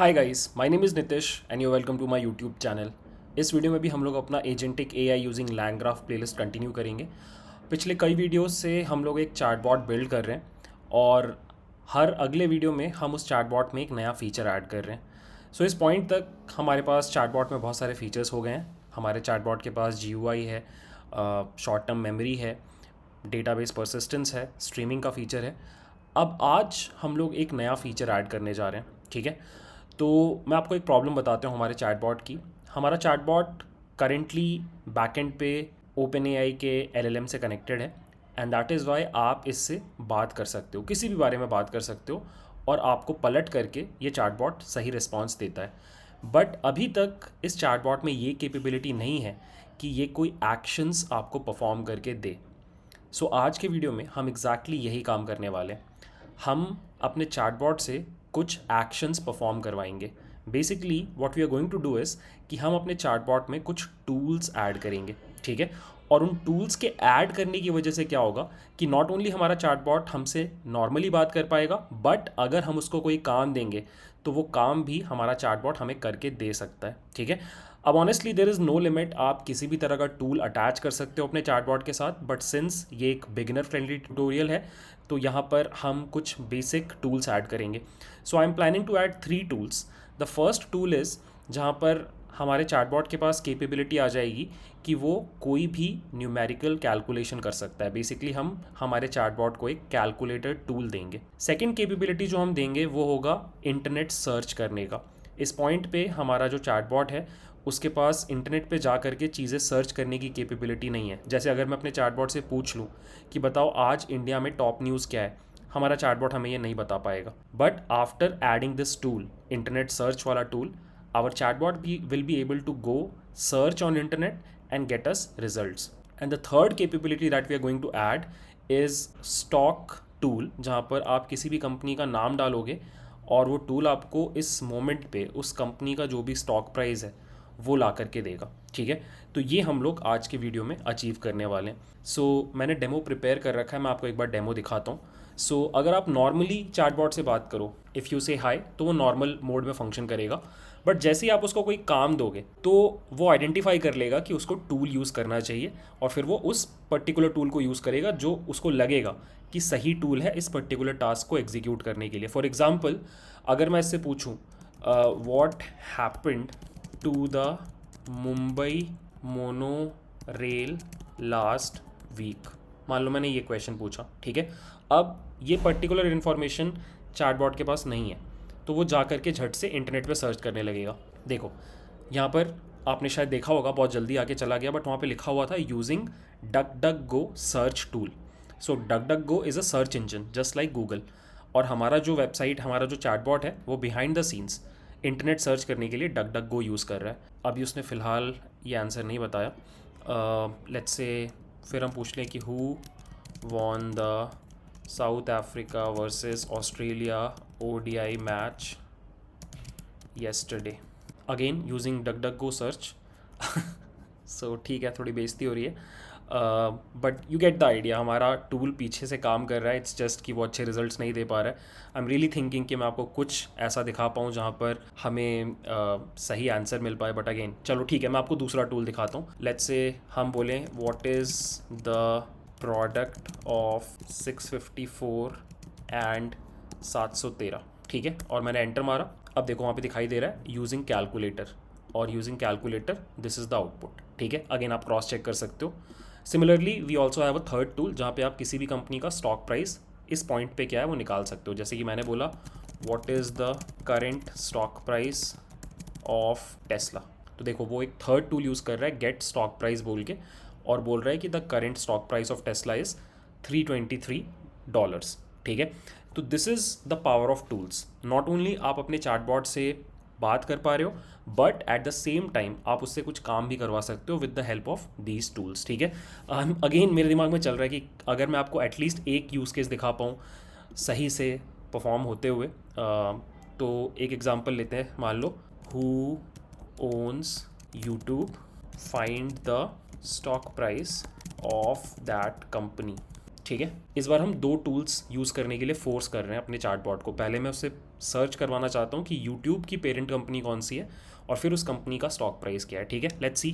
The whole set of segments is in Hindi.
Hi guys, my name is Nitish and you welcome to my YouTube channel. इस वीडियो में भी हम लोग अपना agentic AI using LangGraph playlist continue करेंगे। पिछले कई वीडियोस से हम लोग एक चैटबॉट बिल्ड कर रहे हैं और हर अगले वीडियो में हम उस चैटबॉट में एक नया फीचर ऐड कर रहे हैं। इस पॉइंट तक हमारे पास चैटबॉट में बहुत सारे फीचर्स हो गए हैं। हमारे चैटबॉट के पास जीयूआई है, शॉर्ट टर्म मेमोरी है, डेटाबेस परसिस्टेंस है, स्ट्रीमिंग का फीचर है। अब आज हम लोग एक नया फीचर ऐड करने जा रहे हैं, ठीक है। तो मैं आपको एक प्रॉब्लम बताता हूँ हमारे चैटबॉट की। हमारा चैटबॉट करेंटली बैकएंड पे ओपन एआई के एलएलएम से कनेक्टेड है एंड दैट इज़ वाई आप इससे बात कर सकते हो, किसी भी बारे में बात कर सकते हो और आपको पलट करके ये चैटबॉट सही रिस्पॉन्स देता है। बट अभी तक इस चैटबॉट में ये कैपेबिलिटी नहीं है कि ये कोई एक्शंस आपको परफॉर्म करके दे। आज के वीडियो में हम यही काम करने वाले हैं। हम अपने चैटबॉट से कुछ एक्शंस परफॉर्म करवाएंगे। Basically what we are going to do is कि हम अपने चैटबॉट में कुछ टूल्स ऐड करेंगे, ठीक है। और उन टूल्स के ऐड करने की वजह से क्या होगा कि नॉट ओनली हमारा चैटबॉट हमसे नॉर्मली बात कर पाएगा, बट अगर हम उसको कोई काम देंगे तो वो काम भी हमारा चैटबॉट हमें करके दे सकता है, ठीक है। अब honestly there is no limit, आप किसी भी तरह का टूल अटैच कर सकते हो अपने चैटबॉट के साथ, बट सिंस ये एक बिगिनर फ्रेंडली ट्यूटोरियल है तो यहाँ पर हम कुछ बेसिक टूल्स ऐड करेंगे। I am planning to add 3 tools. The first tool is जहाँ पर हमारे चैटबॉट के पास कैपेबिलिटी आ जाएगी कि वो कोई भी न्यूमेरिकल कैलकुलेशन कर सकता है। बेसिकली हम हमारे चैटबॉट को एक कैलकुलेटर टूल देंगे। सेकंड कैपेबिलिटी जो हम देंगे वो होगा इंटरनेट सर्च करने का। इस पॉइंट पे हमारा जो चैटबॉट है उसके पास इंटरनेट पे जा करके चीज़ें सर्च करने की कैपेबिलिटी नहीं है। जैसे अगर मैं अपने चैटबॉट से पूछ लूँ कि बताओ आज इंडिया में टॉप न्यूज़ क्या है, हमारा चैटबॉट हमें ये नहीं बता पाएगा। But after adding this tool, internet search वाला tool, our chatbot will be able to go search on internet and get us results. And the third capability that we are going to add is stock tool, जहाँ पर आप किसी भी कंपनी का नाम डालोगे और वो टूल आपको इस मोमेंट पे उस कंपनी का जो भी स्टॉक प्राइस है वो ला करके देगा, ठीक है। तो ये हम लोग आज के वीडियो में अचीव करने वाले हैं। मैंने डेमो प्रिपेयर कर रखा है, मैं आपको एक बार डेमो दिखाता हूँ। अगर आप नॉर्मली चैटबॉट से बात करो, इफ़ यू से हाय, तो वो नॉर्मल मोड में फंक्शन करेगा। बट जैसे ही आप उसको कोई काम दोगे तो वो आइडेंटिफाई कर लेगा कि उसको टूल यूज़ करना चाहिए और फिर वो उस पर्टिकुलर टूल को यूज़ करेगा जो उसको लगेगा कि सही टूल है इस पर्टिकुलर टास्क को एग्जीक्यूट करने के लिए। फॉर एग्जाम्पल, अगर मैं इससे पूछूँ what happened to the Mumbai monorail last week, मान लो मैंने ये क्वेश्चन पूछा, ठीक है। अब ये पर्टिकुलर इन्फॉर्मेशन चैटबॉट के पास नहीं है तो वो जा करके झट से इंटरनेट पे सर्च करने लगेगा। देखो यहाँ पर आपने शायद देखा होगा, बहुत जल्दी आके चला गया, बट वहाँ पे लिखा हुआ था using duck duck go search tool. Duck duck go is a search engine just like Google, और हमारा जो वेबसाइट, हमारा जो चैटबॉट है वो behind the scenes internet search करने के लिए डक डक गो यूज़ कर रहा है। अभी उसने फ़िलहाल ये आंसर नहीं बताया। लेट्स से फिर हम पूछ लें कि who won the south Africa versus Australia ODI match yesterday, again using duck duck go search. ठीक है, थोड़ी बेइज्जती हो रही है, but you get the idea. हमारा टूल पीछे से काम कर रहा है, इट्स जस्ट कि वो अच्छे रिजल्ट्स नहीं दे पा रहा है। आई एम रियली थिंकिंग कि मैं आपको कुछ ऐसा दिखा पाऊँ जहाँ पर हमें सही आंसर मिल पाए, बट अगेन चलो ठीक है, मैं आपको दूसरा टूल दिखाता हूँ। लेट्स से हम बोलें what is the product of 654 and 713, ठीक है, और मैंने एंटर मारा। अब देखो वहाँ पे दिखाई दे रहा है यूजिंग कैलकुलेटर, और using calculator this is the output, ठीक है। अगेन आप क्रॉस चेक कर सकते हो। Similarly we also have a third tool जहाँ पे आप किसी भी कंपनी का स्टॉक प्राइस इस पॉइंट पे क्या है वो निकाल सकते हो। जैसे कि मैंने बोला what is the current stock price of Tesla, तो देखो वो एक थर्ड टूल यूज़ कर रहा है गेट स्टॉक प्राइस बोल के, और बोल रहा है कि the current stock price of Tesla is $323, ठीक है। तो this is the power of tools. Not only आप अपने चैटबॉट से बात कर पा रहे हो, but at the same time आप उससे कुछ काम भी करवा सकते हो with the help of these tools, ठीक है। अगेन मेरे दिमाग में चल रहा है कि अगर मैं आपको एटलीस्ट एक यूज़ केस दिखा पाऊँ सही से परफॉर्म होते हुए, तो एक एग्जांपल लेते हैं। मान लो who owns YouTube, find the stock price of that company, ठीक है। इस बार हम 2 टूल्स यूज़ करने के लिए फोर्स कर रहे हैं अपने चार्टबॉट को। पहले मैं उससे सर्च करवाना चाहता हूँ कि यूट्यूब की पेरेंट कंपनी कौन सी है और फिर उस कंपनी का स्टॉक प्राइस क्या है। ठीक है, लेट्स सी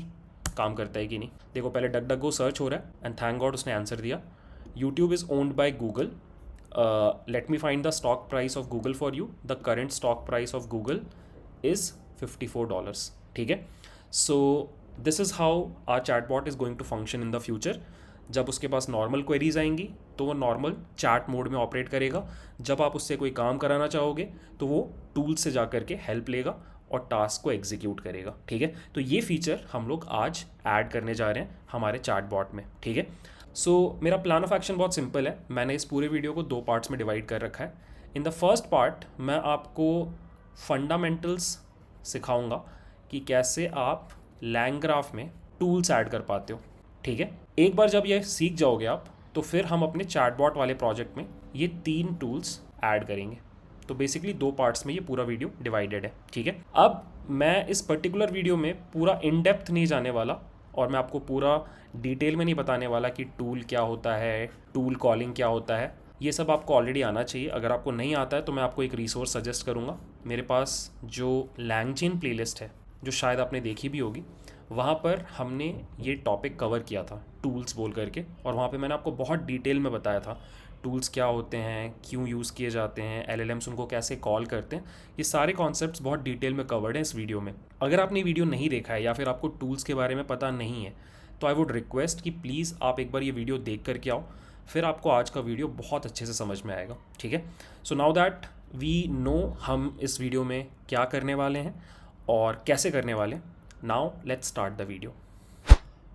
काम करता है कि नहीं। देखो पहले डक डक गो सर्च हो रहा है एंड थैंक गॉड उसने आंसर दिया। YouTube is owned by Google. Let me find the stock price of Google for you. The current stock price of Google is $54। ठीक है, so this is how our chatbot is going to function in the future. जब उसके पास नॉर्मल क्वेरीज आएंगी तो वो नॉर्मल चैट मोड में ऑपरेट करेगा। जब आप उससे कोई काम कराना चाहोगे तो वो टूल से जा कर के हेल्प लेगा और टास्क को एग्जीक्यूट करेगा। ठीक है, तो ये फीचर हम लोग आज ऐड करने जा रहे हैं हमारे चैटबॉट में। ठीक है, सो मेरा प्लान ऑफ एक्शन बहुत सिंपल है। मैंने इस पूरे वीडियो को 2 पार्ट्स में डिवाइड कर रखा है। इन द फर्स्ट पार्ट मैं आपको फंडामेंटल्स सिखाऊंगा कि कैसे आप लैंग्राफ में टूल्स ऐड कर पाते हो। ठीक है, एक बार जब ये सीख जाओगे आप तो फिर हम अपने चैटबॉट वाले प्रोजेक्ट में ये 3 टूल्स ऐड करेंगे। तो बेसिकली 2 पार्ट्स में ये पूरा वीडियो डिवाइडेड है। ठीक है, अब मैं इस पर्टिकुलर वीडियो में पूरा इन डेप्थ नहीं जाने वाला और मैं आपको पूरा डिटेल में नहीं बताने वाला कि टूल क्या होता है, टूल कॉलिंग क्या होता है। ये सब आपको ऑलरेडी आना चाहिए। अगर आपको नहीं आता है तो मैं आपको एक रिसोर्स सजेस्ट करूँगा। मेरे पास जो लैंगचेन प्लेलिस्ट है, जो शायद आपने देखी भी होगी, वहाँ पर हमने ये टॉपिक कवर किया था टूल्स बोल करके, और वहाँ पे मैंने आपको बहुत डिटेल में बताया था टूल्स क्या होते हैं, क्यों यूज़ किए जाते हैं, एलएलएम्स उनको कैसे कॉल करते हैं। ये सारे कॉन्सेप्ट्स बहुत डिटेल में कवर्ड हैं इस वीडियो में। अगर आपने वीडियो नहीं देखा है या फिर आपको टूल्स के बारे में पता नहीं है तो आई वुड रिक्वेस्ट कि प्लीज़ आप एक बार ये वीडियो देख करके आओ, फिर आपको आज का वीडियो बहुत अच्छे से समझ में आएगा। ठीक है, so now that we know हम इस वीडियो में क्या करने वाले हैं और कैसे करने वाले हैं, now let's start the video.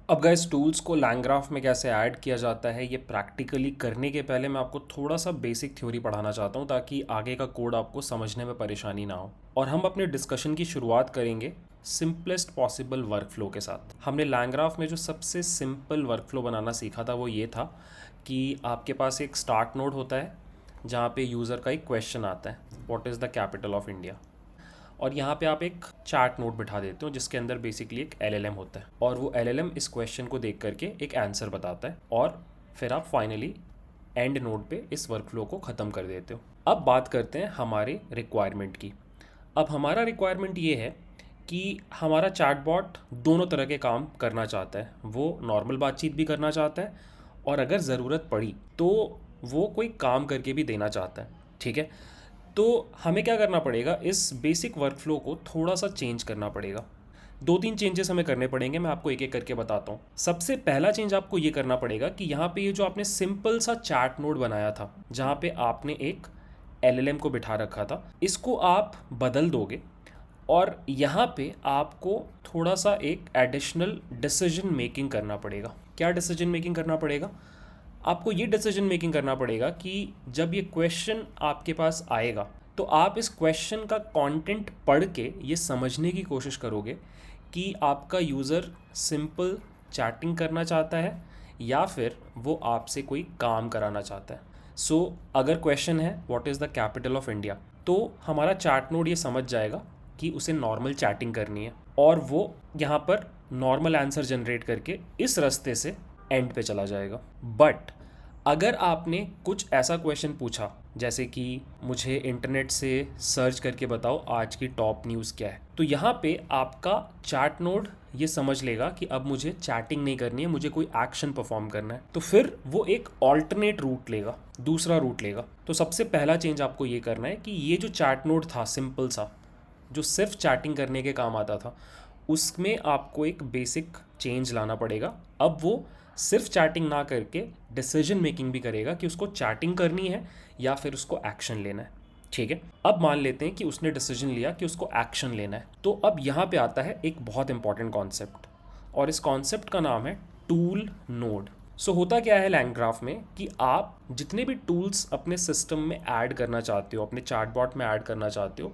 अब गाइस, टूल्स को लैंग्राफ में कैसे ऐड किया जाता है ये प्रैक्टिकली करने के पहले मैं आपको थोड़ा सा बेसिक थ्योरी पढ़ाना चाहता हूँ ताकि आगे का कोड आपको समझने में परेशानी ना हो। और हम अपने डिस्कशन की शुरुआत करेंगे सिंपलेस्ट पॉसिबल वर्कफ्लो के साथ। हमने लैंग्राफ में जो सबसे सिंपल वर्कफ्लो बनाना सीखा था वो ये था कि आपके पास एक स्टार्ट नोड होता है जहाँ पे यूज़र का एक क्वेश्चन आता है, what is the capital of India, और यहाँ पे आप एक चैट नोट बिठा देते हो जिसके अंदर बेसिकली एक एलएलएम होता है और वो एलएलएम इस क्वेश्चन को देख करके एक आंसर बताता है और फिर आप फाइनली एंड नोड पे इस वर्कफ्लो को ख़त्म कर देते हो। अब बात करते हैं हमारे रिक्वायरमेंट की। अब हमारा रिक्वायरमेंट ये है कि हमारा चैटबॉट दोनों तरह के काम करना चाहता है। वो नॉर्मल बातचीत भी करना चाहता है और अगर ज़रूरत पड़ी तो वो कोई काम करके भी देना चाहता है। ठीक है, तो हमें क्या करना पड़ेगा, इस बेसिक वर्कफ्लो को थोड़ा सा चेंज करना पड़ेगा। 2-3 चेंजेस हमें करने पड़ेंगे, मैं आपको एक एक करके बताता हूँ। सबसे पहला चेंज आपको ये करना पड़ेगा कि यहाँ पे ये जो आपने सिंपल सा चैट नोड बनाया था जहाँ पे आपने एक एलएलएम को बिठा रखा था, इसको आप बदल दोगे और यहाँ पे आपको थोड़ा सा एक एडिशनल डिसीजन मेकिंग करना पड़ेगा। क्या डिसीजन मेकिंग करना पड़ेगा? आपको ये डिसीजन मेकिंग करना पड़ेगा कि जब ये क्वेश्चन आपके पास आएगा तो आप इस क्वेश्चन का कंटेंट पढ़ के ये समझने की कोशिश करोगे कि आपका यूज़र सिंपल चैटिंग करना चाहता है या फिर वो आपसे कोई काम कराना चाहता है। सो अगर क्वेश्चन है what is the capital of India, तो हमारा चैट नोड ये समझ जाएगा कि उसे नॉर्मल चैटिंग करनी है और वो यहाँ पर नॉर्मल आंसर जनरेट करके इस रास्ते से एंड पे चला जाएगा। बट अगर आपने कुछ ऐसा क्वेश्चन पूछा जैसे कि मुझे इंटरनेट से सर्च करके बताओ आज की टॉप न्यूज़ क्या है, तो यहाँ पे आपका चैट नोड ये समझ लेगा कि अब मुझे चैटिंग नहीं करनी है, मुझे कोई एक्शन परफॉर्म करना है, तो फिर वो एक ऑल्टरनेट रूट लेगा, दूसरा रूट लेगा। तो सबसे पहला चेंज आपको ये करना है कि ये जो चैट नोड था सिंपल सा, जो सिर्फ चैटिंग करने के काम आता था, उसमें आपको एक बेसिक चेंज लाना पड़ेगा। अब वो सिर्फ चैटिंग ना करके डिसीजन मेकिंग भी करेगा कि उसको चैटिंग करनी है या फिर उसको एक्शन लेना है। ठीक है, अब मान लेते हैं कि उसने डिसीजन लिया कि उसको एक्शन लेना है, तो अब यहाँ पे आता है एक बहुत इंपॉर्टेंट कॉन्सेप्ट और इस कॉन्सेप्ट का नाम है टूल नोड। सो होता क्या है लैंग्राफ में कि आप जितने भी टूल्स अपने सिस्टम में ऐड करना चाहते हो, अपने चैटबॉट में ऐड करना चाहते हो,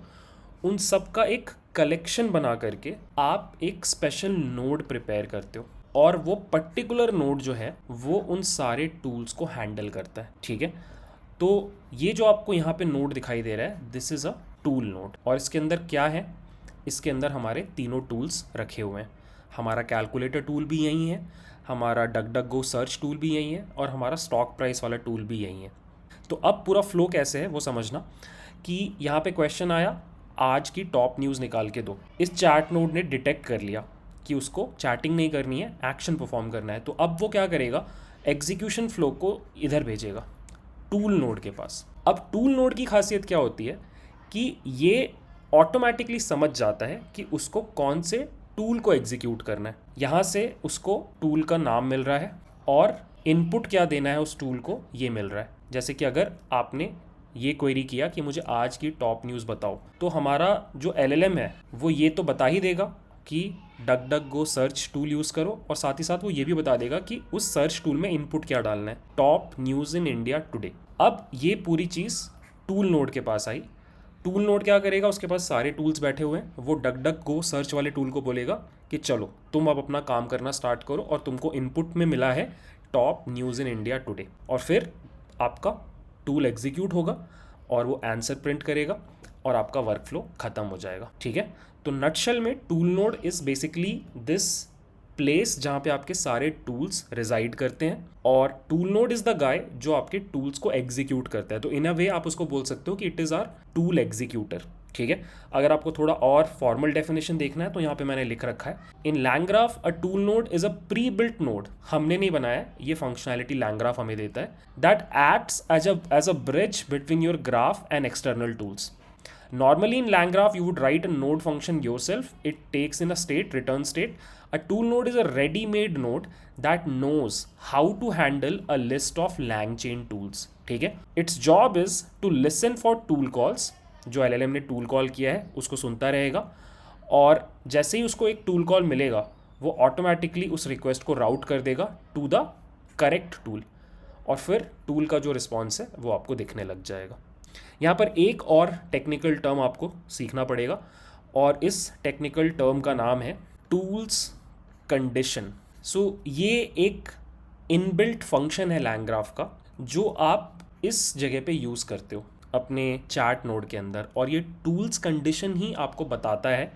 उन सब का एक कलेक्शन बना करके आप एक स्पेशल नोड प्रिपेयर करते हो और वो पर्टिकुलर नोड जो है वो उन सारे टूल्स को हैंडल करता है। ठीक है, तो ये जो आपको यहाँ पे नोड दिखाई दे रहा है, this is a tool node और इसके अंदर क्या है, इसके अंदर हमारे तीनों टूल्स रखे हुए हैं। हमारा कैलकुलेटर टूल भी यही है, हमारा duck duck go search tool भी यही है, और हमारा स्टॉक प्राइस वाला टूल भी यही है। तो अब पूरा फ्लो कैसे है वो समझना, कि यहाँ पे क्वेश्चन आया, आज की टॉप न्यूज़ निकाल के दो। इस चैट नोड ने डिटेक्ट कर लिया कि उसको चैटिंग नहीं करनी है, एक्शन परफॉर्म करना है। तो अब वो क्या करेगा, एग्जीक्यूशन फ्लो को इधर भेजेगा, टूल नोड के पास। अब टूल नोड की खासियत क्या होती है कि ये ऑटोमेटिकली समझ जाता है कि उसको कौन से टूल को एग्जीक्यूट करना है। यहाँ से उसको टूल का नाम मिल रहा है और इनपुट क्या देना है उस टूल को ये मिल रहा है। जैसे कि अगर आपने ये क्वेरी किया कि मुझे आज की टॉप न्यूज़ बताओ, तो हमारा जो एलएलएम है वो ये तो बता ही देगा कि duck duck go search tool use करो, और साथ ही साथ वो ये भी बता देगा कि उस सर्च टूल में इनपुट क्या डालना है, top news in India today. अब ये पूरी चीज़ टूल नोड के पास आई। टूल नोड क्या करेगा, उसके पास सारे टूल्स बैठे हुए हैं, वो डक डक गो सर्च वाले टूल को बोलेगा कि चलो तुम अब अपना काम करना स्टार्ट करो, और तुमको इनपुट में मिला है top news in India today. और फिर आपका टूल एग्जीक्यूट होगा और वो आंसर प्रिंट करेगा और आपका वर्क फ्लो ख़त्म हो जाएगा। ठीक है, तो नटशेल में tool node is basically this place जहाँ पे आपके सारे टूल्स रिजाइड करते हैं, और tool node is the guy जो आपके टूल्स को एग्जीक्यूट करता है। तो इन अ वे आप उसको बोल सकते हो कि it is our tool executor. ठीक है, अगर आपको थोड़ा और फॉर्मल डेफिनेशन देखना है तो यहाँ पे मैंने लिख रखा है, in LangGraph a tool node is a pre built node. हमने नहीं बनाया, ये फंक्शनैलिटी लैंग्राफ हमें देता है, that acts as a bridge between your graph and external tools. Normally in LangGraph, you would write a node function yourself. It takes in a state, return state. A tool node is a ready-made node that knows how to handle a list of LangChain tools. ठीक है, its job is to listen for tool calls. जो LLM ने tool call किया है उसको सुनता रहेगा, और जैसे ही उसको एक tool call मिलेगा वो ऑटोमेटिकली उस रिक्वेस्ट को राउट कर देगा टू द करेक्ट टूल, और फिर टूल का जो रिस्पॉन्स है वो आपको दिखने लग जाएगा। यहाँ पर एक और टेक्निकल टर्म आपको सीखना पड़ेगा, और इस टेक्निकल टर्म का नाम है टूल्स कंडीशन। सो ये एक इनबिल्ट फंक्शन है लैंग्राफ का, जो आप इस जगह पे यूज़ करते हो अपने चैट नोड के अंदर, और ये टूल्स कंडीशन ही आपको बताता है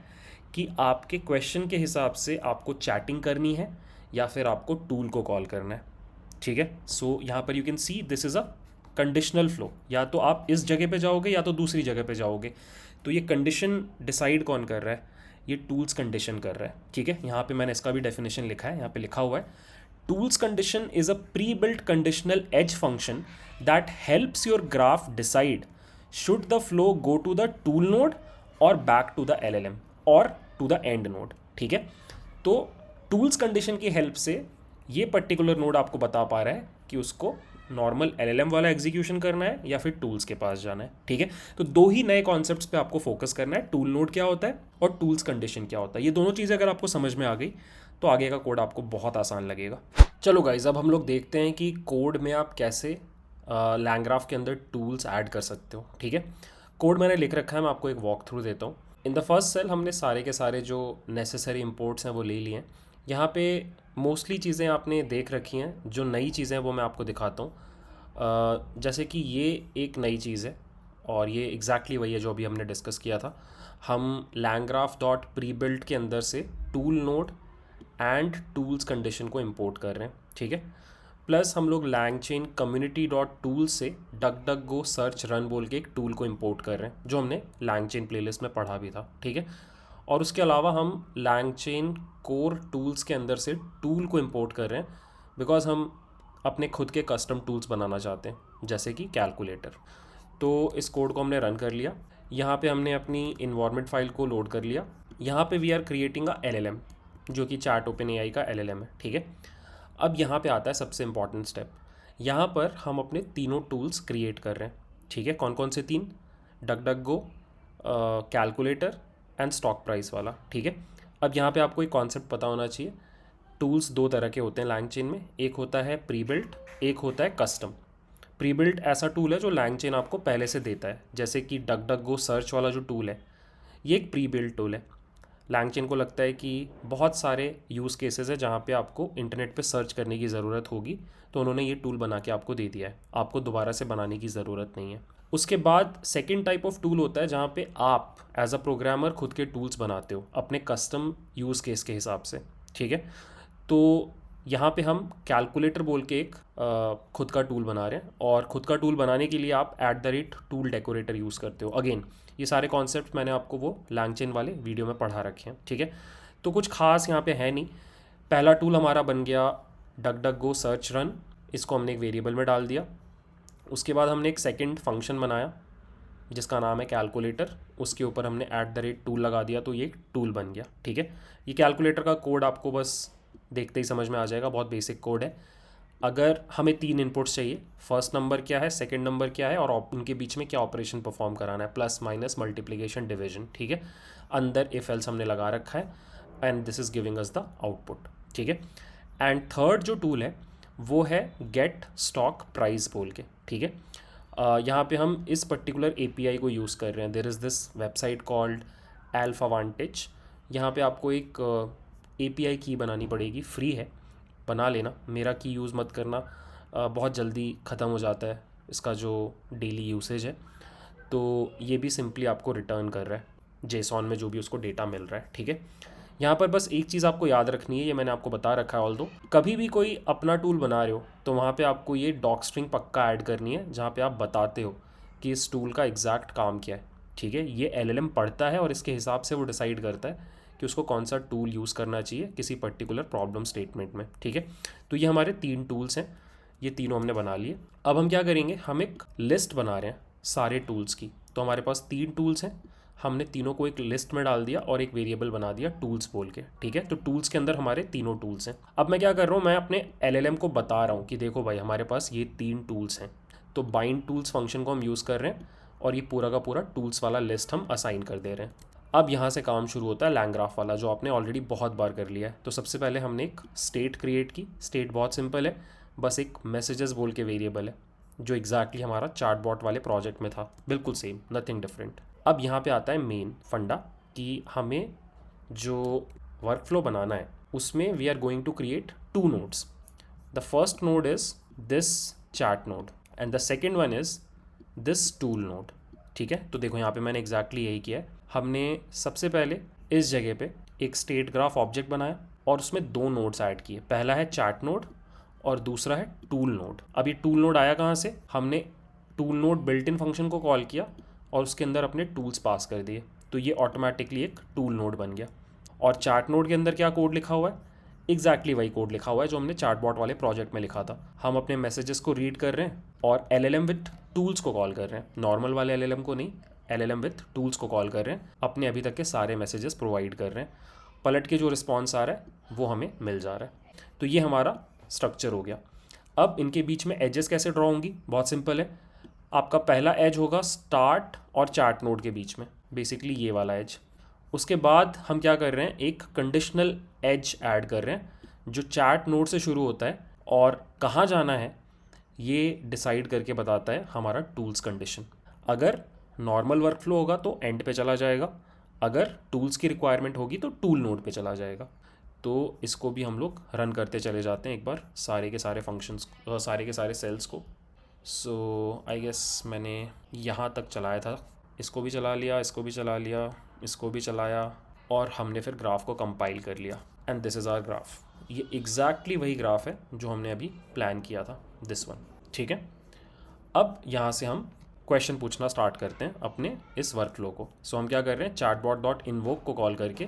कि आपके क्वेश्चन के हिसाब से आपको चैटिंग करनी है या फिर आपको टूल को कॉल करना है। ठीक है, सो यहाँ पर you can see this is a conditional flow, या तो आप इस जगह पे जाओगे या तो दूसरी जगह पे जाओगे। तो ये कंडीशन डिसाइड कौन कर रहा है, ये टूल्स कंडीशन कर रहा है। ठीक है, यहाँ पे मैंने इसका भी डेफिनेशन लिखा है, यहाँ पे लिखा हुआ है, tools condition is a pre built conditional edge function that helps your graph decide should the flow go to the tool node or back to the LLM or to the end node. ठीक है, तो टूल्स कंडीशन की हेल्प से ये पर्टिकुलर नोड आपको बता पा रहा है कि उसको नॉर्मल एलएलएम वाला एग्जीक्यूशन करना है या फिर टूल्स के पास जाना है। ठीक है, तो दो ही नए कॉन्सेप्ट्स पे आपको फोकस करना है, टूल नोड क्या होता है और टूल्स कंडीशन क्या होता है। ये दोनों चीज़ें अगर आपको समझ में आ गई तो आगे का कोड आपको बहुत आसान लगेगा। चलो गाइज, अब हम लोग देखते हैं कि कोड में आप कैसे लैंग्राफ के अंदर टूल्स ऐड कर सकते हो। ठीक है, कोड मैंने लिख रखा है, मैं आपको एक वॉक थ्रू देता हूँ। इन द फर्स्ट सेल हमने सारे के सारे जो नेसेसरी इंपोर्ट्स हैं वो ले लिए हैं। यहाँ पे मोस्टली चीज़ें आपने देख रखी हैं, जो नई चीज़ें हैं वो मैं आपको दिखाता हूँ। जैसे कि ये एक नई चीज़ है, और ये एग्जैक्टली वही है जो अभी हमने डिस्कस किया था। हम लैंग्राफ डॉट प्री बिल्ट के अंदर से tool node and tools condition को इंपोर्ट कर रहे हैं। ठीक है, प्लस हम लोग लैंगचेन कम्युनिटी डॉट टूल से duck duck go search run बोल के एक टूल को इंपोर्ट कर रहे हैं, जो हमने लैंगचेन प्लेलिस्ट में पढ़ा भी था। ठीक है, और उसके अलावा हम लैंगचेन कोर टूल्स के अंदर से टूल को इंपोर्ट कर रहे हैं, बिकॉज हम अपने खुद के कस्टम टूल्स बनाना चाहते हैं, जैसे कि कैलकुलेटर। तो इस कोड को हमने रन कर लिया। यहाँ पे हमने अपनी इन्वायरमेंट फाइल को लोड कर लिया। यहाँ पे we are creating a LLM, जो कि चैट ओपन एआई का एलएलएम है। ठीक है, अब यहाँ पे आता है सबसे इंपॉर्टेंट स्टेप। यहाँ पर हम अपने तीनों टूल्स क्रिएट कर रहे हैं। ठीक है, कौन कौन से तीन, duck duck go, calculator and stock price वाला। ठीक है, अब यहाँ पे आपको एक कॉन्सेप्ट पता होना चाहिए। टूल्स दो तरह के होते हैं लैंगचेन में, एक होता है प्री बिल्ट, एक होता है कस्टम। प्री बिल्ट ऐसा टूल है जो लैंगचेन आपको पहले से देता है, जैसे कि डक डक गो सर्च वाला जो टूल है ये एक प्री बिल्ट टूल है। लैंगचेन को लगता है कि बहुत सारे यूज़ केसेस है जहाँ पे आपको इंटरनेट पे सर्च करने की ज़रूरत होगी, तो उन्होंने ये टूल बना के आपको दे दिया है, आपको दोबारा से बनाने की ज़रूरत नहीं है। उसके बाद सेकेंड टाइप ऑफ टूल होता है जहाँ पे आप एज अ प्रोग्रामर खुद के टूल्स बनाते हो अपने कस्टम यूज़ केस के हिसाब से। ठीक है। तो यहाँ पे हम कैलकुलेटर बोल के एक खुद का टूल बना रहे हैं, और खुद का टूल बनाने के लिए आप @टूल डेकोरेटर यूज़ करते हो। अगेन ये सारे कॉन्सेप्ट मैंने आपको वो लैंगचेन वाले वीडियो में पढ़ा रखे हैं, ठीक है। तो कुछ खास यहाँ पे है नहीं। पहला टूल हमारा बन गया duck duck go search run, इसको हमने एक वेरिएबल में डाल दिया। उसके बाद हमने एक सेकंड फंक्शन बनाया जिसका नाम है कैलकुलेटर, उसके ऊपर हमने @टूल लगा दिया, तो ये एक टूल बन गया, ठीक है। ये कैलकुलेटर का कोड आपको बस देखते ही समझ में आ जाएगा, बहुत बेसिक कोड है। अगर हमें 3 इनपुट्स चाहिए, फर्स्ट नंबर क्या है, सेकंड नंबर क्या है, और उनके बीच में क्या ऑपरेशन परफॉर्म कराना है, प्लस माइनस मल्टीप्लिकेशन डिवीजन, ठीक है। अंदर इफ एल्स हमने लगा रखा है, and this is giving us the output, ठीक है। एंड थर्ड जो टूल है वो है गेट स्टॉक प्राइस बोल के, ठीक है। यहाँ पे हम इस पर्टिकुलर एपीआई को यूज़ कर रहे हैं। There is this website called Alpha Vantage. यहाँ पे आपको एक एपीआई की बनानी पड़ेगी, फ्री है, बना लेना। मेरा की यूज़ मत करना, बहुत जल्दी ख़त्म हो जाता है इसका जो डेली यूसेज है। तो ये भी सिंपली आपको रिटर्न कर रहा है जेसॉन में जो भी उसको डेटा मिल रहा है, ठीक है। यहाँ पर बस एक चीज़ आपको याद रखनी है, ये मैंने आपको बता रखा है। ऑल्दो कभी भी कोई अपना टूल बना रहे हो तो वहाँ पे आपको ये डॉक स्ट्रिंग पक्का ऐड करनी है, जहाँ पे आप बताते हो कि इस टूल का एग्जैक्ट काम क्या है, ठीक है। ये एलएलएम पढ़ता है और इसके हिसाब से वो डिसाइड करता है कि उसको कौन सा टूल यूज़ करना चाहिए किसी पर्टिकुलर प्रॉब्लम स्टेटमेंट में, ठीक है। तो ये हमारे 3 टूल्स हैं, ये तीनों हमने बना लिए। अब हम क्या करेंगे, हम एक लिस्ट बना रहे हैं सारे टूल्स की। तो हमारे पास 3 टूल्स हैं, हमने तीनों को एक लिस्ट में डाल दिया और एक वेरिएबल बना दिया टूल्स बोल के, ठीक है। तो टूल्स के अंदर हमारे तीनों टूल्स हैं। अब मैं क्या कर रहा हूँ, मैं अपने एलएलएम को बता रहा हूँ कि देखो भाई हमारे पास ये 3 टूल्स हैं। तो बाइंड टूल्स फंक्शन को हम यूज़ कर रहे हैं और ये पूरा का पूरा टूल्स वाला लिस्ट हम असाइन कर दे रहे हैं। अब यहाँ से काम शुरू होता है लैंग्राफ वाला, जो आपने ऑलरेडी बहुत बार कर लिया है। तो सबसे पहले हमने एक स्टेट क्रिएट की। स्टेट बहुत सिंपल है, बस एक मैसेजेस बोल के वेरिएबल है, जो एग्जैक्टली हमारा चार्टबॉट वाले प्रोजेक्ट में था, बिल्कुल सेम, नथिंग डिफरेंट। अब यहाँ पे आता है मेन फंडा कि हमें जो वर्क फ्लो बनाना है उसमें we are going to create 2 nodes. The first node is this chat node and the second one is this tool node, ठीक है। तो देखो यहाँ पे मैंने एग्जैक्टली यही किया है। हमने सबसे पहले इस जगह पे एक स्टेट ग्राफ ऑब्जेक्ट बनाया और उसमें 2 नोड्स ऐड किए। पहला है चैट नोड और दूसरा है टूल नोड। अब ये टूल नोड आया कहाँ से, हमने tool node built in function को कॉल किया और उसके अंदर अपने टूल्स पास कर दिए, तो ये ऑटोमेटिकली एक टूल नोड बन गया। और चार्ट नोड के अंदर क्या कोड लिखा हुआ है, एग्जैक्टली वही कोड लिखा हुआ है जो हमने चार्टबॉट वाले प्रोजेक्ट में लिखा था। हम अपने मैसेजेस को रीड कर रहे हैं और एलएलएम विथ टूल्स को कॉल कर रहे हैं, नॉर्मल वाले एलएलएम को नहीं, एलएलएम विथ टूल्स को कॉल कर रहे हैं। अपने अभी तक के सारे मैसेजेस प्रोवाइड कर रहे हैं, पलट के जो रिस्पॉन्स आ रहा है वो हमें मिल जा रहा है। तो ये हमारा स्ट्रक्चर हो गया। अब इनके बीच में एजेस कैसे ड्रॉ होंगी, बहुत सिंपल है। आपका पहला एज होगा स्टार्ट और चार्ट नोड के बीच में, बेसिकली ये वाला एज। उसके बाद हम क्या कर रहे हैं, एक कंडीशनल एज ऐड कर रहे हैं जो चैट नोड से शुरू होता है और कहाँ जाना है ये डिसाइड करके बताता है हमारा टूल्स कंडीशन। अगर नॉर्मल वर्कफ्लो होगा तो एंड पे चला जाएगा, अगर टूल्स की रिक्वायरमेंट होगी तो टूल नोड पे चला जाएगा। तो इसको भी हम लोग रन करते चले जाते हैं एक बार, सारे के सारे फंक्शंस, सारे के सारे सेल्स को। सो आई गेस मैंने यहाँ तक चलाया था, इसको भी चला लिया, इसको भी चला लिया, इसको भी चलाया, और हमने फिर ग्राफ को कंपाइल कर लिया and this is our graph. ये एग्जैक्टली वही ग्राफ है जो हमने अभी प्लान किया था, दिस वन, ठीक है। अब यहाँ से हम क्वेश्चन पूछना स्टार्ट करते हैं अपने इस वर्कफ्लो को। सो हम क्या कर रहे हैं, चार्टबॉट डॉट इन्वोक को कॉल करके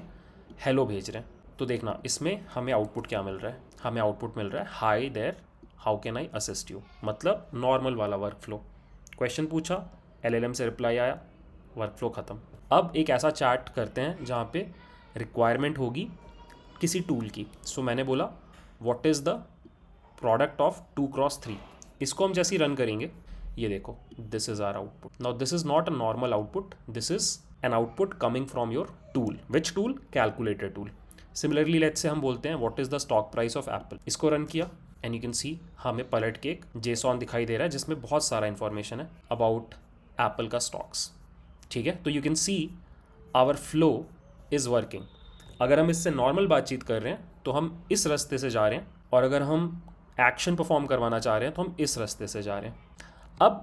हेलो भेज रहे हैं। तो देखना इसमें हमें आउटपुट क्या मिल रहा है, हमें आउटपुट मिल रहा है hi there how can I assist you, मतलब नॉर्मल वाला वर्कफ्लो। क्वेश्चन पूछा, एलएलएम से रिप्लाई आया, वर्कफ्लो ख़त्म। अब एक ऐसा चार्ट करते हैं जहाँ पे रिक्वायरमेंट होगी किसी टूल की। सो मैंने बोला what is the product of 2x3। इसको हम जैसे ही रन करेंगे, ये देखो this is our output. Now this is not a normal output, this is an output coming from your tool. Which tool, calculator tool. Similarly let's say हम बोलते हैं what is the stock price of Apple. इसको रन किया एंड यू कैन सी हमें पलट के एक जेसॉन दिखाई दे रहा है जिसमें बहुत सारा इन्फॉर्मेशन है अबाउट एप्पल का स्टॉक्स, ठीक है। तो you can see our flow is working. अगर हम इससे नॉर्मल बातचीत कर रहे हैं तो हम इस रास्ते से जा रहे हैं, और अगर हम एक्शन परफॉर्म करवाना चाह रहे हैं तो हम इस रास्ते से जा रहे हैं। अब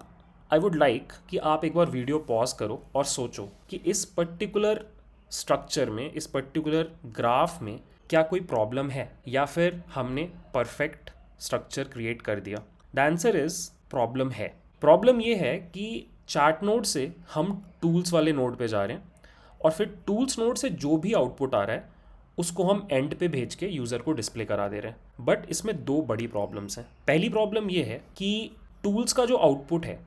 आई वुड लाइक कि आप एक बार वीडियो पॉज करो और सोचो कि इस पर्टिकुलर स्ट्रक्चर में, इस पर्टिकुलर ग्राफ में क्या कोई प्रॉब्लम है या फिर हमने परफेक्ट स्ट्रक्चर क्रिएट कर दिया? द आंसर इज प्रॉब्लम है। प्रॉब्लम ये है कि चार्ट नोड से हम टूल्स वाले नोड पे जा रहे हैं और फिर टूल्स नोड से जो भी आउटपुट आ रहा है उसको हम एंड पे भेज के यूज़र को डिस्प्ले करा दे रहे हैं। बट इसमें दो बड़ी प्रॉब्लम्स हैं। पहली प्रॉब्लम ये है कि टूल्स का जो आउटपुट है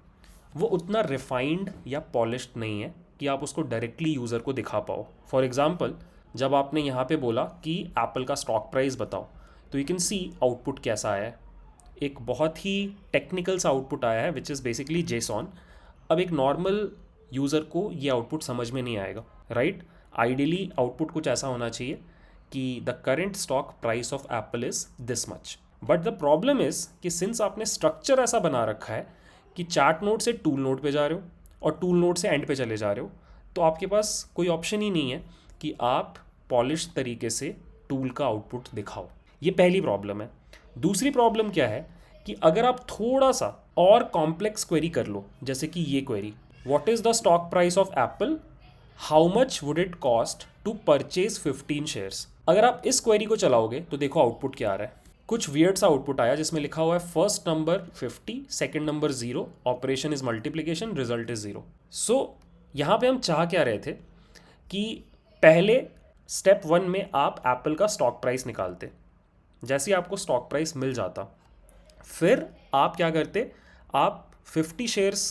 वो उतना रिफाइंड या पॉलिश्ड नहीं है कि आप उसको डायरेक्टली यूज़र को दिखा पाओ। फॉर एग्जांपल, जब आपने यहाँ पे बोला कि एप्पल का स्टॉक प्राइस बताओ, तो यू कैन सी आउटपुट कैसा आया है। एक बहुत ही टेक्निकल सा आउटपुट आया है विच इज़ बेसिकली जेसॉन। अब एक नॉर्मल यूज़र को ये आउटपुट समझ में नहीं आएगा, राइट? आइडियली आउटपुट कुछ ऐसा होना चाहिए कि the current stock price of Apple is this much. But the problem is कि सिंस आपने स्ट्रक्चर ऐसा बना रखा है कि चार्ट नोड से टूल नोड पे जा रहे हो और टूल नोड से एंड पे चले जा रहे हो, तो आपके पास कोई ऑप्शन ही नहीं है कि आप पॉलिश तरीके से टूल का आउटपुट दिखाओ। ये पहली प्रॉब्लम है। दूसरी प्रॉब्लम क्या है कि अगर आप थोड़ा सा और कॉम्प्लेक्स क्वेरी कर लो, जैसे कि ये query, what is the stock price of Apple, how much would it cost to purchase 15 shares. अगर आप इस क्वेरी को चलाओगे तो देखो आउटपुट क्या आ रहा है। कुछ वियर्ड सा आउटपुट आया जिसमें लिखा हुआ है first number 50, second number 0, operation is multiplication, result is 0। सो यहाँ पे हम चाह क्या रहे थे कि पहले स्टेप 1 में आप एप्पल का स्टॉक प्राइस निकालते। जैसे ही आपको स्टॉक प्राइस मिल जाता, फिर आप क्या करते, आप 50 शेयर्स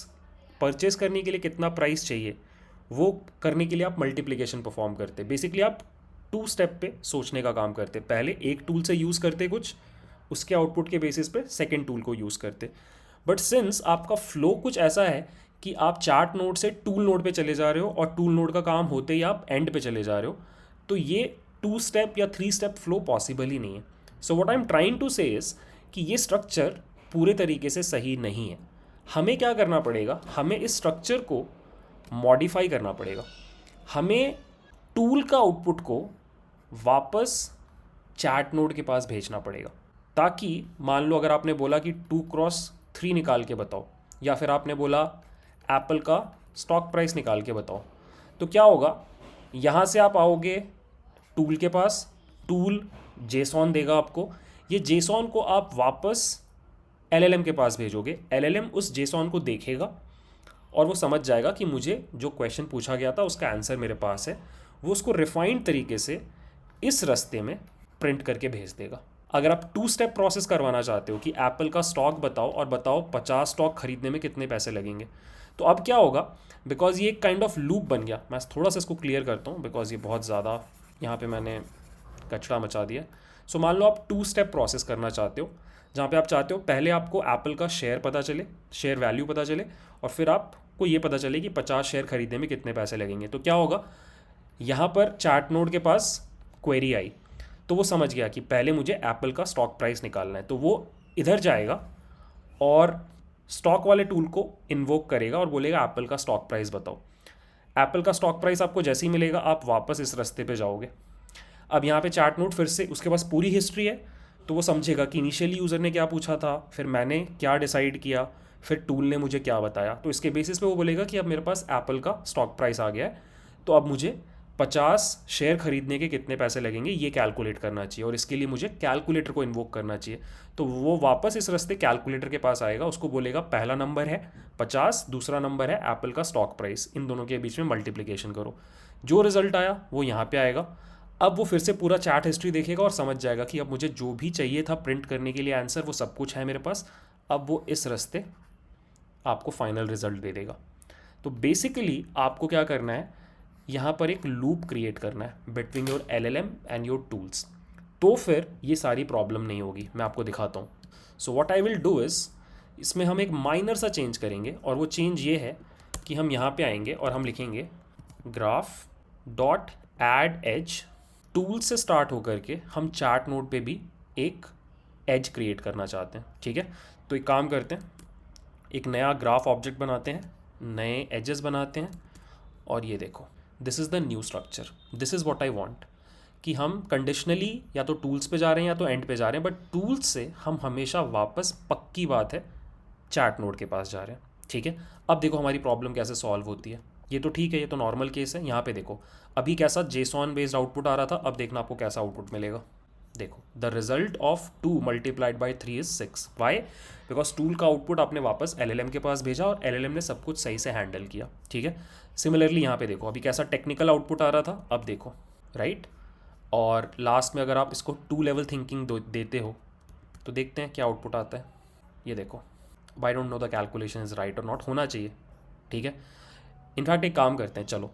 परचेज करने के लिए कितना प्राइस चाहिए वो करने के लिए आप मल्टीप्लिकेशन परफॉर्म करते। बेसिकली आप 2 स्टेप पे सोचने का काम करते। पहले एक टूल से यूज़ करते कुछ, उसके आउटपुट के बेसिस पे सेकेंड टूल को यूज़ करते। बट सिंस आपका फ्लो कुछ ऐसा है कि आप चार्ट नोड से टूल नोड पे चले जा रहे हो और टूल नोड का काम होते ही आप एंड पे चले जा रहे हो, तो ये 2 स्टेप या 3 स्टेप फ्लो पॉसिबल ही नहीं है। So what I am trying to say is कि ये स्ट्रक्चर पूरे तरीके से सही नहीं है। हमें क्या करना पड़ेगा, हमें इस स्ट्रक्चर को मॉडिफाई करना पड़ेगा। हमें टूल का आउटपुट को वापस चैट नोड के पास भेजना पड़ेगा, ताकि मान लो अगर आपने बोला कि 2x3 निकाल के बताओ, या फिर आपने बोला एप्पल का स्टॉक प्राइस निकाल के बताओ, तो क्या होगा, यहाँ से आप आओगे टूल के पास, टूल जेसॉन देगा आपको, ये जेसॉन को आप वापस एलएलएम के पास भेजोगे, एलएलएम उस जेसॉन को देखेगा और वो समझ जाएगा कि मुझे जो क्वेश्चन पूछा गया था उसका आंसर मेरे पास है। वो उसको रिफाइंड तरीके से इस रास्ते में प्रिंट करके भेज देगा। अगर आप 2 स्टेप प्रोसेस करवाना चाहते हो कि एप्पल का स्टॉक बताओ और बताओ 50 स्टॉक खरीदने में कितने पैसे लगेंगे, तो अब क्या होगा, बिकॉज ये एक काइंड ऑफ लूप बन गया। मैं थोड़ा सा इसको क्लियर करता हूँ बिकॉज ये बहुत ज़्यादा यहाँ पे मैंने कचरा मचा दिया। सो मान लो आप 2 स्टेप प्रोसेस करना चाहते हो, जहाँ पे आप चाहते हो पहले आपको एप्पल का शेयर पता चले, शेयर वैल्यू पता चले, और फिर आपको ये पता चले कि 50 शेयर खरीदने में कितने पैसे लगेंगे। तो क्या होगा, यहाँ पर चार्ट नोड के पास क्वेरी आई, तो वो समझ गया कि पहले मुझे एप्पल का स्टॉक प्राइस निकालना है, तो वो इधर जाएगा और स्टॉक वाले टूल को इन्वोक करेगा और बोलेगा एप्पल का स्टॉक प्राइस बताओ। एप्पल का स्टॉक प्राइस आपको जैसे ही मिलेगा आप वापस इस रास्ते पे जाओगे। अब यहाँ पे चार्ट नोड फिर से उसके पास पूरी हिस्ट्री है, तो वो समझेगा कि इनिशियली यूज़र ने क्या पूछा था, फिर मैंने क्या डिसाइड किया, फिर टूल ने मुझे क्या बताया, तो इसके बेसिस पे वो बोलेगा कि अब मेरे पास एप्पल का स्टॉक प्राइस आ गया है, तो अब मुझे 50 शेयर खरीदने के कितने पैसे लगेंगे ये कैलकुलेट करना चाहिए, और इसके लिए मुझे कैलकुलेटर को इन्वोक करना चाहिए। तो वो वापस इस रास्ते कैलकुलेटर के पास आएगा, उसको बोलेगा पहला नंबर है 50, दूसरा नंबर है एप्पल का स्टॉक प्राइस, इन दोनों के बीच में मल्टीप्लिकेशन करो। जो रिजल्ट आया वो यहाँ पे आएगा। अब वो फिर से पूरा चैट हिस्ट्री देखेगा और समझ जाएगा कि अब मुझे जो भी चाहिए था प्रिंट करने के लिए आंसर, वो सब कुछ है मेरे पास। अब वो इस रास्ते आपको फाइनल रिजल्ट दे देगा। तो बेसिकली आपको क्या करना है, यहाँ पर एक लूप क्रिएट करना है between your LLM and your tools, तो फिर ये सारी प्रॉब्लम नहीं होगी। मैं आपको दिखाता हूँ। सो what I will do is, इसमें हम एक माइनर सा चेंज करेंगे, और वो चेंज ये है कि हम यहाँ पे आएंगे और हम लिखेंगे graph dot add edge. Tool से स्टार्ट होकर के हम चार्ट नोड पे भी एक एज क्रिएट करना चाहते हैं, ठीक है? तो एक काम करते हैं, एक नया ग्राफ ऑब्जेक्ट बनाते हैं, नए एजेस बनाते हैं, और ये देखो, this is the new structure, this is what I want, कि हम कंडीशनली या तो टूल्स पे जा रहे हैं या तो एंड पे जा रहे हैं, बट टूल्स से हम हमेशा वापस, पक्की बात है, चार्ट नोड के पास जा रहे हैं, ठीक है? अब देखो हमारी प्रॉब्लम कैसे सॉल्व होती है। ये तो ठीक है, ये तो नॉर्मल केस है। यहाँ पे देखो अभी कैसा जेसॉन बेस्ड आउटपुट आ रहा था, अब देखना आपको कैसा आउटपुट मिलेगा। देखो the result of 2 multiplied by 3 is 6। Why? Because tool का आउटपुट आपने वापस एलएलएम के पास भेजा और एलएलएम ने सब कुछ सही से हैंडल किया। ठीक है, सिमिलरली यहाँ पे देखो अभी कैसा टेक्निकल आउटपुट आ रहा था, अब देखो राइट। और लास्ट में अगर आप इसको 2 लेवल थिंकिंग देते हो तो देखते हैं क्या आउटपुट आता है। ये देखो, I don't know the calculation is right और नॉट, होना चाहिए। ठीक है, इनफैक्ट एक काम करते हैं, चलो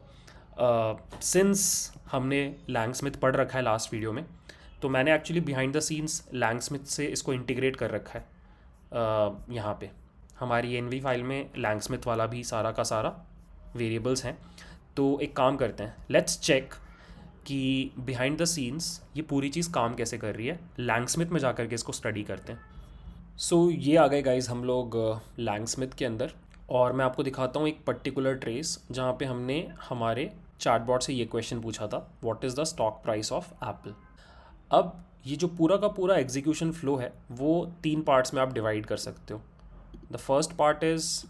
सिंस हमने लैंग स्मिथ पढ़ रखा है लास्ट वीडियो में, तो मैंने actually behind the scenes LangSmith से इसको इंटीग्रेट कर रखा है। यहाँ पे हमारी एनवी फाइल में लैंग स्मिथ वाला भी सारा का सारा वेरिएबल्स हैं। तो एक काम करते हैं, लेट्स चेक कि बिहाइंड द सीन्स ये पूरी चीज़ काम कैसे कर रही है। लैंग स्मिथ में जा के इसको स्टडी करते हैं। सो ये आ गए गाइज हम लोग लैंग स्मिथ के अंदर, और मैं आपको दिखाता हूँ एक पर्टिकुलर ट्रेस जहाँ पे हमने हमारे चार्टबॉट से ये क्वेश्चन पूछा था, what is the stock price of Apple. अब ये जो पूरा का पूरा एग्जीक्यूशन फ्लो है वो 3 पार्ट्स में आप डिवाइड कर सकते हो। The first part is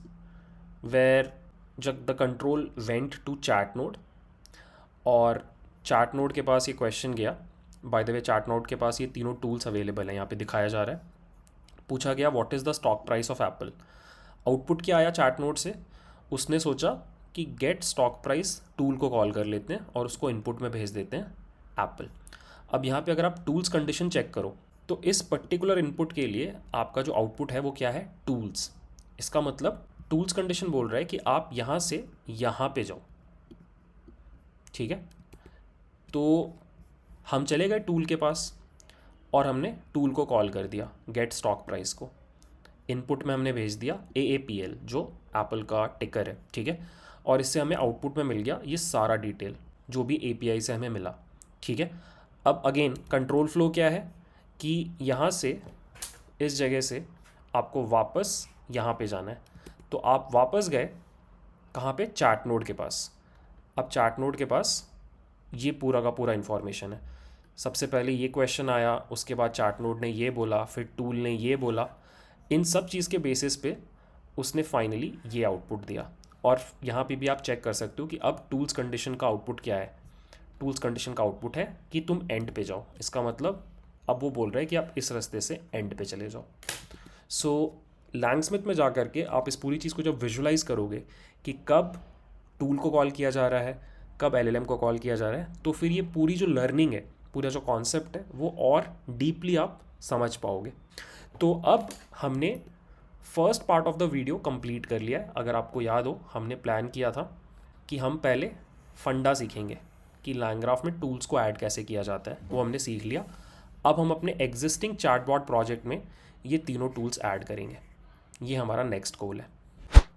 where जब the control went to chat node, और चैट नोड के पास ये क्वेश्चन गया। By the way chat node के पास ये तीनों टूल्स अवेलेबल हैं, यहाँ पे दिखाया जा रहा है। पूछा गया what is the stock price of Apple. Output क्या आया चैट नोड से, उसने सोचा कि गेट स्टॉक प्राइस टूल को कॉल कर लेते हैं और उसको इनपुट में भेज देते हैं एप्पल। अब यहाँ पे अगर आप टूल्स कंडीशन चेक करो तो इस पर्टिकुलर इनपुट के लिए आपका जो आउटपुट है वो क्या है, टूल्स। इसका मतलब टूल्स कंडीशन बोल रहा है कि आप यहाँ से यहाँ पे जाओ। ठीक है, तो हम चले गए टूल के पास और हमने टूल को कॉल कर दिया गेट स्टॉक प्राइस को। इनपुट में हमने भेज दिया AAPL जो एप्पल का टिकर है। ठीक है, और इससे हमें आउटपुट में मिल गया ये सारा डिटेल जो भी API से हमें मिला। ठीक है, अब अगेन कंट्रोल फ्लो क्या है कि यहाँ से इस जगह से आपको वापस यहाँ पे जाना है। तो आप वापस गए कहाँ पे, चैट नोड के पास। अब चैट नोड के पास ये पूरा का पूरा इन्फॉर्मेशन है। सबसे पहले ये क्वेश्चन आया, उसके बाद चैट नोड ने ये बोला, फिर टूल ने ये बोला। इन सब चीज़ के बेसिस पे उसने फाइनली ये आउटपुट दिया। और यहाँ पे भी आप चेक कर सकते हो कि अब टूल्स कंडीशन का आउटपुट क्या है। टूल्स कंडीशन का आउटपुट है कि तुम एंड पे जाओ। इसका मतलब अब वो बोल रहा है कि आप इस रास्ते से एंड पे चले जाओ। सो लैंग स्मिथ में जा कर के आप इस पूरी चीज़ को जब विजुलाइज करोगे कि कब टूल को कॉल किया जा रहा है, कब LLM को कॉल किया जा रहा है, तो फिर ये पूरी जो लर्निंग है, पूरा जो कॉन्सेप्ट है वो और डीपली आप समझ पाओगे। तो अब हमने first part of the video complete कर लिया है। अगर आपको याद हो हमने प्लान किया था कि हम पहले फंडा सीखेंगे कि लैंग ग्राफ में टूल्स को ऐड कैसे किया जाता है, वो हमने सीख लिया। अब हम अपने एग्जिस्टिंग चार्टबॉट प्रोजेक्ट में ये तीनों टूल्स ऐड करेंगे, ये हमारा नेक्स्ट गोल है।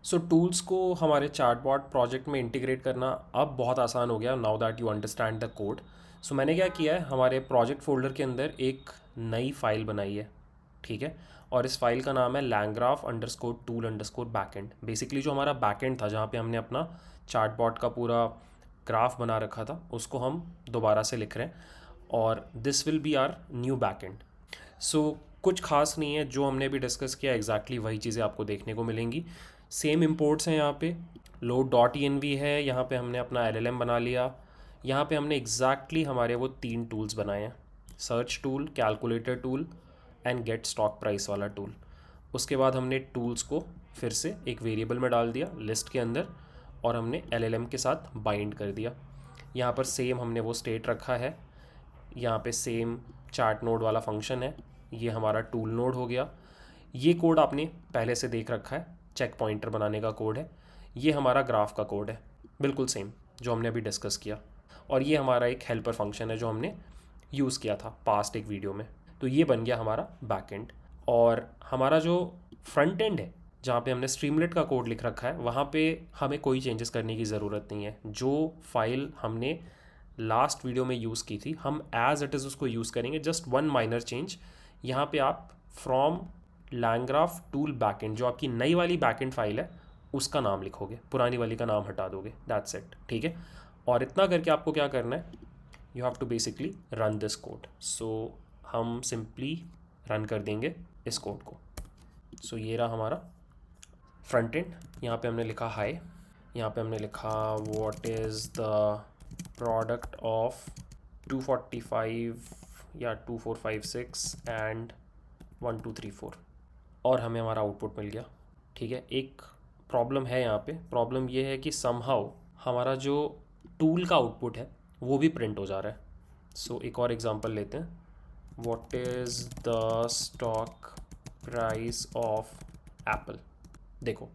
सो टूल्स को हमारे चार्टबॉट प्रोजेक्ट में इंटीग्रेट करना अब बहुत आसान हो गया now that you understand the code. So मैंने क्या किया है, हमारे प्रोजेक्ट फोल्डर के अंदर एक नई फाइल बनाई है। ठीक है, और इस फाइल का नाम है langgraph_tool_backend। बेसिकली जो हमारा बैकएंड था जहाँ पे हमने अपना चार्टबॉट का पूरा ग्राफ बना रखा था उसको हम दोबारा से लिख रहे हैं, और this will be our new backend. So कुछ खास नहीं है, जो हमने भी डिस्कस किया एग्जैक्टली वही चीज़ें आपको देखने को मिलेंगी। सेम इंपोर्ट्स हैं यहाँ पे, load.env है, यहाँ पे हमने अपना LLM बना लिया। यहाँ पे हमने एग्जैक्टली हमारे वो 3 टूल्स बनाए हैं, search tool, calculator tool and get stock price वाला टूल। उसके बाद हमने टूल्स को फिर से एक वेरिएबल में डाल दिया लिस्ट के अंदर, और हमने LLM के साथ बाइंड कर दिया। यहाँ पर सेम हमने वो स्टेट रखा है, यहाँ पे सेम चार्ट नोड वाला फंक्शन है, ये हमारा टूल नोड हो गया। ये कोड आपने पहले से देख रखा है, चेक पॉइंटर बनाने का कोड है। ये हमारा ग्राफ का कोड है, बिल्कुल सेम जो हमने अभी डिस्कस किया। और ये हमारा एक हेल्पर फंक्शन है जो हमने यूज़ किया था पास्ट एक वीडियो में। तो ये बन गया हमारा बैकएंड। और हमारा जो फ्रंट एंड है जहाँ पे हमने स्ट्रीमलेट का कोड लिख रखा है, वहाँ पे हमें कोई चेंजेस करने की ज़रूरत नहीं है। जो फाइल हमने लास्ट वीडियो में यूज़ की थी हम एज इट इज़ उसको यूज़ करेंगे, जस्ट वन माइनर चेंज। यहाँ पे आप फ्रॉम langgraph टूल बैकएंड, जो आपकी नई वाली बैकएंड फाइल है उसका नाम लिखोगे, पुरानी वाली का नाम हटा दोगे, दैट्स इट। ठीक है, और इतना करके आपको क्या करना है, you have to basically run this code. So हम सिंपली रन कर देंगे इस कोड को। सो ये रहा हमारा फ्रंट एंड। यहाँ पे हमने लिखा हाय, यहाँ पे हमने लिखा what is the product of 245 या 2456 एंड 1234, और हमें हमारा आउटपुट मिल गया। ठीक है, एक प्रॉब्लम है यहाँ पे। प्रॉब्लम ये है कि समहाउ हमारा जो टूल का आउटपुट है वो भी प्रिंट हो जा रहा है। सो एक और एग्जांपल लेते हैं। What is the stock price of Apple. देखो,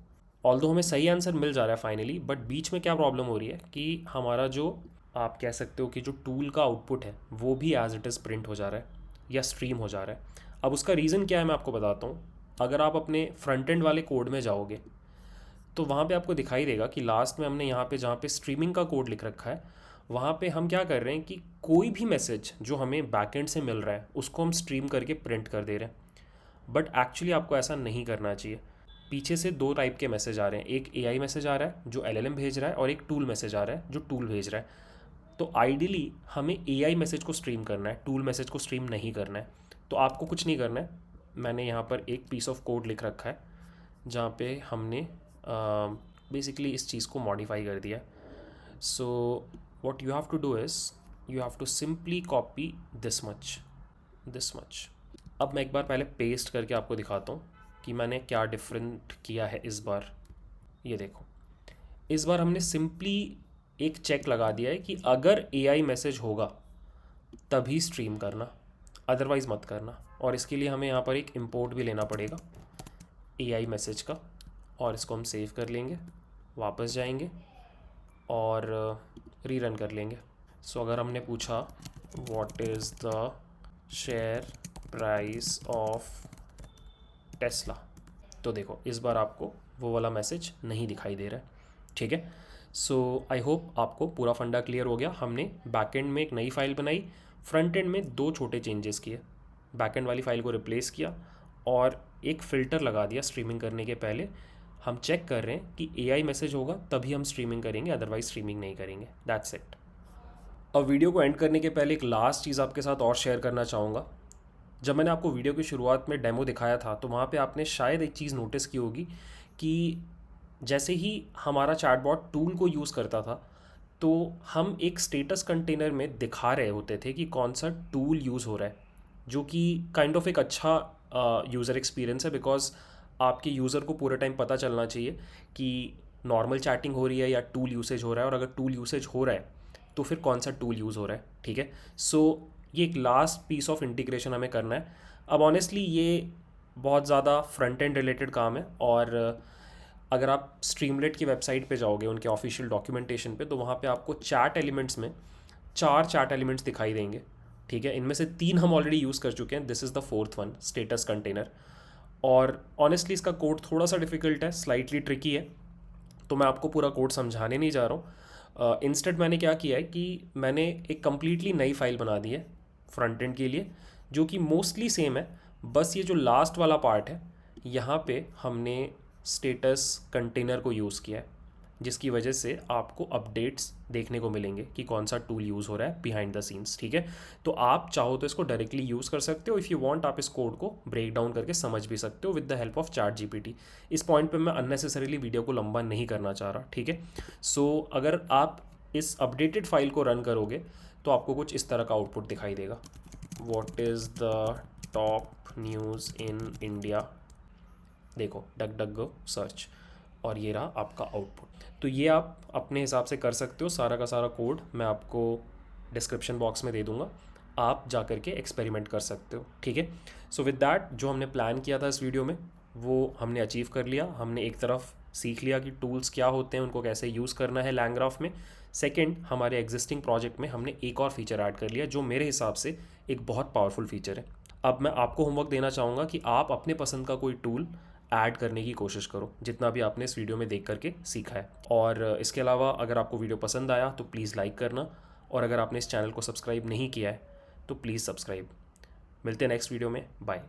ऑल्दो हमें सही आंसर मिल जा रहा है फाइनली, बट बीच में क्या प्रॉब्लम हो रही है कि हमारा जो, आप कह सकते हो कि जो टूल का आउटपुट है वो भी एज इट इज़ प्रिंट हो जा रहा है या स्ट्रीम हो जा रहा है। अब उसका रीज़न क्या है मैं आपको बताता हूँ। अगर आप अपने फ्रंट एंड वाले कोड में जाओगे तो वहाँ पे आपको दिखाई देगा कि लास्ट में हमने यहाँ पे जहाँ पे स्ट्रीमिंग का कोड लिख रखा है, वहाँ पे हम क्या कर रहे हैं कि कोई भी मैसेज जो हमें बैकएंड से मिल रहा है उसको हम स्ट्रीम करके प्रिंट कर दे रहे हैं। बट एक्चुअली आपको ऐसा नहीं करना चाहिए। पीछे से दो टाइप के मैसेज आ रहे हैं, एक एआई मैसेज आ रहा है जो एलएलएम भेज रहा है, और एक टूल मैसेज आ रहा है जो टूल भेज रहा है। तो आइडियली हमें एआई मैसेज को स्ट्रीम करना है, टूल मैसेज को स्ट्रीम नहीं करना है। तो आपको कुछ नहीं करना है। मैंने यहाँ पर एक पीस ऑफ कोड लिख रखा है जहाँ पे हमने बेसिकली इस चीज़ को मॉडिफाई कर दिया। So what you have to do is you have to simply copy this much. अब मैं एक बार पहले पेस्ट करके आपको दिखाता हूँ कि मैंने क्या डिफरेंट किया है इस बार। ये देखो, इस बार हमने सिंपली एक चेक लगा दिया है कि अगर एआई मैसेज होगा तभी स्ट्रीम करना, अदरवाइज़ मत करना। और इसके लिए हमें यहाँ पर एक इंपोर्ट भी लेना पड़ेगा एआई मैसेज का, और इसको हम सेव कर लेंगे, वापस जाएंगे और रीरन कर लेंगे। सो अगर हमने पूछा what is the share price of Tesla, तो देखो इस बार आपको वो वाला मैसेज नहीं दिखाई दे रहा है। ठीक है, सो आई होप आपको पूरा फंडा क्लियर हो गया। हमने बैकएंड में एक नई फाइल बनाई, फ्रंट एंड में दो छोटे चेंजेस किए। बैकएंड वाली फाइल को रिप्लेस किया और एक फ़िल्टर लगा दिया स्ट्रीमिंग करने के पहले। हम चेक कर रहे हैं कि एआई मैसेज होगा तभी हम स्ट्रीमिंग करेंगे, अदरवाइज स्ट्रीमिंग नहीं करेंगे। That's it. अब वीडियो को एंड करने के पहले एक लास्ट चीज़ आपके साथ और शेयर करना चाहूँगा। जब मैंने आपको वीडियो की शुरुआत में डेमो दिखाया था तो वहाँ पे आपने शायद एक चीज़ नोटिस की होगी कि जैसे ही हमारा चैटबॉट टूल को यूज़ करता था तो हम एक स्टेटस कंटेनर में दिखा रहे होते थे कि कौन सा टूल यूज़ हो रहा है, जो कि काइंड ऑफ एक अच्छा यूज़र एक्सपीरियंस है। बिकॉज आपके यूज़र को पूरे टाइम पता चलना चाहिए कि नॉर्मल चैटिंग हो रही है या टूल यूसेज हो रहा है, और अगर टूल यूसेज हो रहा है तो फिर कौन सा टूल यूज़ हो रहा है। ठीक है, सो ये एक लास्ट पीस ऑफ इंटीग्रेशन हमें करना है। अब ऑनेस्टली ये बहुत ज़्यादा फ्रंट एंड रिलेटेड काम है, और अगर आप स्ट्रीमलेट की वेबसाइट पे जाओगे उनके ऑफिशियल डॉक्यूमेंटेशन पे, तो वहाँ पे आपको चैट एलिमेंट्स में 4 चैट एलिमेंट्स दिखाई देंगे। ठीक है, इनमें से 3 हम ऑलरेडी यूज़ कर चुके हैं, this is the fourth one, status container. और ऑनेस्टली इसका कोड थोड़ा सा डिफ़िकल्ट है, स्लाइटली ट्रिकी है, तो मैं आपको पूरा कोड समझाने नहीं जा रहा हूँ। इंस्टेड मैंने क्या किया है कि मैंने एक कम्प्लीटली नई फाइल बना दी है फ्रंट एंड के लिए, जो कि मोस्टली सेम है। बस ये जो लास्ट वाला पार्ट है यहाँ पे हमने स्टेटस कंटेनर को यूज़ किया है, जिसकी वजह से आपको अपडेट्स देखने को मिलेंगे कि कौन सा टूल यूज़ हो रहा है बिहाइंड द सीन्स। ठीक है, तो आप चाहो तो इसको डायरेक्टली यूज़ कर सकते हो। इफ़ यू वांट आप इस कोड को ब्रेक डाउन करके समझ भी सकते हो with the help of chat GPT. इस पॉइंट पे मैं अननेसेसरीली वीडियो को लंबा नहीं करना चाह रहा। ठीक है, सो अगर आप इस अपडेटेड फाइल को रन करोगे तो आपको कुछ इस तरह का आउटपुट दिखाई देगा। What is the top news in India, देखो डक डक गो सर्च, और ये रहा आपका आउटपुट। तो ये आप अपने हिसाब से कर सकते हो। सारा का सारा कोड मैं आपको डिस्क्रिप्शन बॉक्स में दे दूंगा, आप जा कर के एक्सपेरिमेंट कर सकते हो। ठीक है, सो विद दैट जो हमने प्लान किया था इस वीडियो में वो हमने अचीव कर लिया। हमने एक तरफ सीख लिया कि टूल्स क्या होते हैं, उनको कैसे यूज़ करना है लैंग्राफ में। सेकेंड, हमारे एग्जिस्टिंग प्रोजेक्ट में हमने एक और फीचर ऐड कर लिया जो मेरे हिसाब से एक बहुत पावरफुल फीचर है। अब मैं आपको होमवर्क देना चाहूँगा कि आप अपने पसंद का कोई टूल ऐड करने की कोशिश करो, जितना भी आपने इस वीडियो में देख करके सीखा है। और इसके अलावा अगर आपको वीडियो पसंद आया तो प्लीज़ लाइक करना, और अगर आपने इस चैनल को सब्सक्राइब नहीं किया है तो प्लीज़ सब्सक्राइब। मिलते हैं नेक्स्ट वीडियो में, बाय।